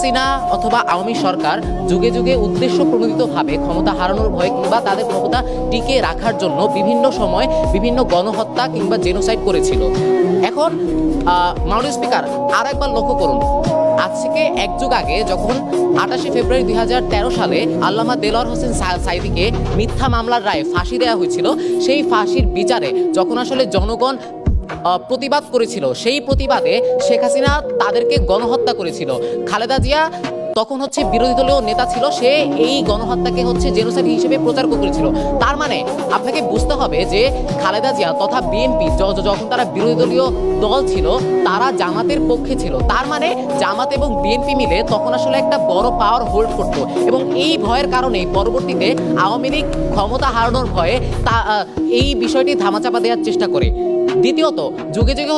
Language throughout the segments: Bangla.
হাসিনা অথবা আওয়ামী সরকার যুগে যুগে উদ্দেশ্য প্রণোদিতভাবে ক্ষমতা হারানোর ভয় কিংবা তাদের ক্ষমতা টিকে রাখার জন্য বিভিন্ন সময় বিভিন্ন গণহত্যা কিংবা জেনোসাইড করেছিল। এখন মাননীয় স্পিকার আর একবার লক্ষ্য করুন, আজ থেকে এক যুগ আগে যখন 28 ফেব্রুয়ারি 2013 সালে আল্লামা দেলোয়ার হোসেন সাঈদীকে মিথ্যা মামলার রায়ে ফাঁসি দেওয়া হয়েছিল, সেই ফাঁসির বিচারে যখন আসলে জনগণ প্রতিবাদ করেছিল, সেই প্রতিবাদে শেখ হাসিনা তাদেরকে গণহত্যা করেছিল। খালেদা জিয়া তখন বিরোধী দলীয় নেতা ছিল, সে এই গণহত্যাকে জেনোসাইড হিসেবে প্রচার করেছিল। তার মানে আপনাকে বুঝতে হবে যে খালেদা জিয়া তথা বিএনপি যখন তারা বিরোধী দলীয় দল ছিল, তারা জামাতের পক্ষে ছিল। তার মানে জামাত এবং বিএনপি মিলে তখন আসলে একটা বড় পাওয়ার হোল্ড করতো, এবং এই ভয়ের কারণেই পরবর্তীতে আওয়ামী লীগ ক্ষমতা হারানোর ভয়ে এই বিষয়টি ধামাচাপা দেওয়ার চেষ্টা করে। দ্বিতীয়ত, যুগে যুগে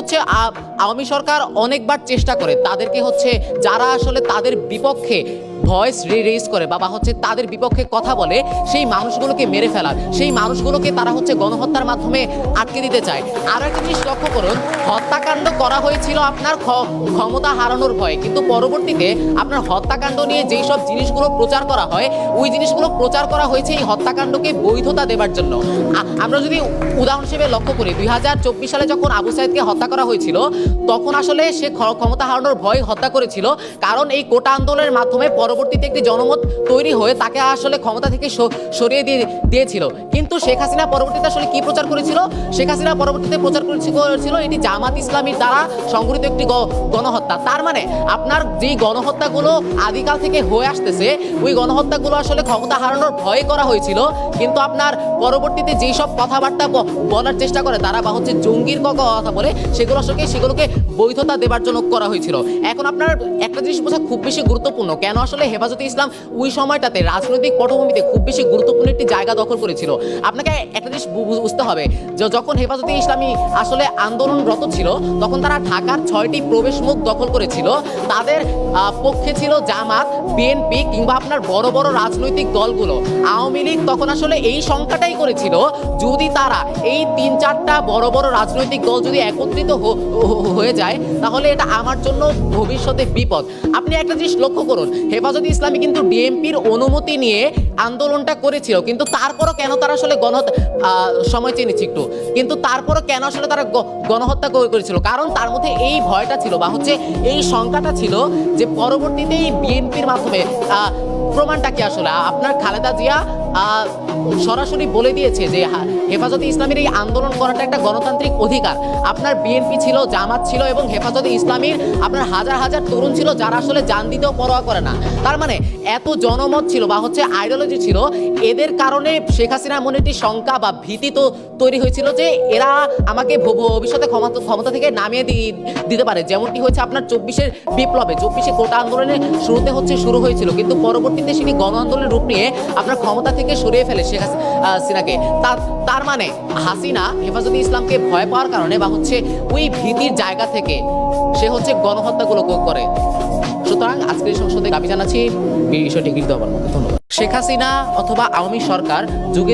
আওয়ামী সরকার অনেকবার চেষ্টা করে তাদেরকে যারা আসলে তাদের বিপক্ষে ভয়েস রেজ করে বা তাদের বিপক্ষে কথা বলে, সেই মানুষগুলোকে মেরে ফেলার, সেই মানুষগুলোকে তারা গণহত্যার মাধ্যমে আটকে দিতে চায়। আরও একটা জিনিস লক্ষ্য করুন, হত্যাকাণ্ড করা হয়েছিল আপনার ক্ষমতা হারানোর ভয়ে, কিন্তু পরবর্তীতে আপনার হত্যাকাণ্ড নিয়ে যেই সব জিনিসগুলো প্রচার করা হয়, ওই জিনিসগুলো প্রচার করা হয়েছে এই হত্যাকাণ্ডকে বৈধতা দেবার জন্য। আমরা যদি উদাহরণ হিসেবে লক্ষ্য করি, 2024 সালে যখন আবু সাইদকে হত্যা করা হয়েছিল, তখন আসলে সে ক্ষমতা হারানোর ভয় হত্যা করেছিল, কারণ এই কোটা আন্দোলনের মাধ্যমে পরবর্তীতে একটি জনমত তৈরি হয়ে তাকে আসলে ক্ষমতা থেকে সরিয়ে দিয়েছিল। কিন্তু শেখ হাসিনা পরবর্তীতে আসলে কি প্রচার করেছিল? শেখ হাসিনা পরবর্তীতে প্রচার করেছিল এটি জামাত ইসলামীর দ্বারা সংগঠিত একটি গণহত্যা। তার মানে আপনার যেই গণহত্যাগুলো আদিকাল থেকে হয়ে আসতেছে, ওই গণহত্যাগুলো আসলে ক্ষমতা হারানোর ভয়ে করা হয়েছিল, কিন্তু আপনার পরবর্তীতে যেই সব কথাবার্তা বলার চেষ্টা করে তারা বা জঙ্গির কথা বলে, সেগুলোকে বৈধতা দেবার জন্য করা হয়েছিল। এখন আপনার একটা জিনিস বোঝা খুব বেশি গুরুত্বপূর্ণ, কেন আসলে হেফাজতে ইসলাম ওই সময়টাতে রাজনৈতিক পটভূমিতে খুব বেশি গুরুত্বপূর্ণ একটি জায়গা দখল করেছিল। আপনাকে একটা জিনিস বুঝতে হবে যে যখন হেফাজতে ইসলামী আসলে আন্দোলনরত ছিল, তখন তারা ঢাকার 6টি প্রবেশ মুখ দখল করেছিল। তাদের পক্ষে ছিল জামাত, বিএনপি কিংবা আপনার বড় বড় রাজনৈতিক দলগুলো। আওয়ামী লীগ তখন আসলে এই সংখ্যাটাই করেছিল, যদি তারা এই 3-4টা বড় বড় রাজনৈতিক দল যদি একত্রিত হয়ে যায়, তাহলে এটা আমার জন্য ভবিষ্যতে বিপদ। আপনি একটা জিনিস লক্ষ্য করুন, হেফাজতে ইসলামী কিন্তু ডিএমপির অনুমতি নিয়ে আন্দোলনটা করেছিল, কিন্তু তারপরও কেন তারা আসলে সময় চেয়ে নিচ্ছি একটু, কিন্তু তারপরও কেন আসলে তারা গণহত্যা করেছিল? কারণ তার মধ্যে এই ভয়টা ছিল বা এই সংখ্যাটা ছিল যে পরবর্তীতে এই বিএনপির মাধ্যমে প্রমাণটা কি আসলে আপনার খালেদা জিয়া সরাসরি বলে দিয়েছে যে হেফাজতে ইসলামীর এই আন্দোলন করাটা একটা গণতান্ত্রিক অধিকার। আপনার বিএনপি ছিল, জামাত ছিল এবং হেফাজতে ইসলামীর আপনার হাজার হাজার তরুণ ছিল যারা আসলে জান দিতেও পরোয়া করে না। তার মানে এত জনমত ছিল বা আইডিওলজি ছিল, এদের কারণে শেখ হাসিনার মনে একটি শঙ্কা বা ভীতি তো তৈরি হয়েছিল যে এরা আমাকে ভবিষ্যতে ক্ষমতা থেকে নামিয়ে দিতে পারে। যেমনটি হয়েছে আপনার 24-এর বিপ্লবে, 24-এ কোটা আন্দোলনের শুরুতে শুরু হয়েছিল, কিন্তু পরবর্তীতে সেটি গণ আন্দোলনের রূপ নিয়ে আপনার ক্ষমতা থেকে সরিয়ে ফেলে শেখ হাসিনাকে। তার মানে হাসিনা হেফাজতে ইসলামকে ভয় পাওয়ার কারণে বা ওই ভীতির জায়গা থেকে সে গণহত্যাগুলো করে। সুতরাং আজকের সংসদে দাবি জানাচ্ছি বিষয়টি গৃহীত হবার মতো। ধন্যবাদ। শেখ হাসিনা অথবা আওয়ামী সরকার যুগে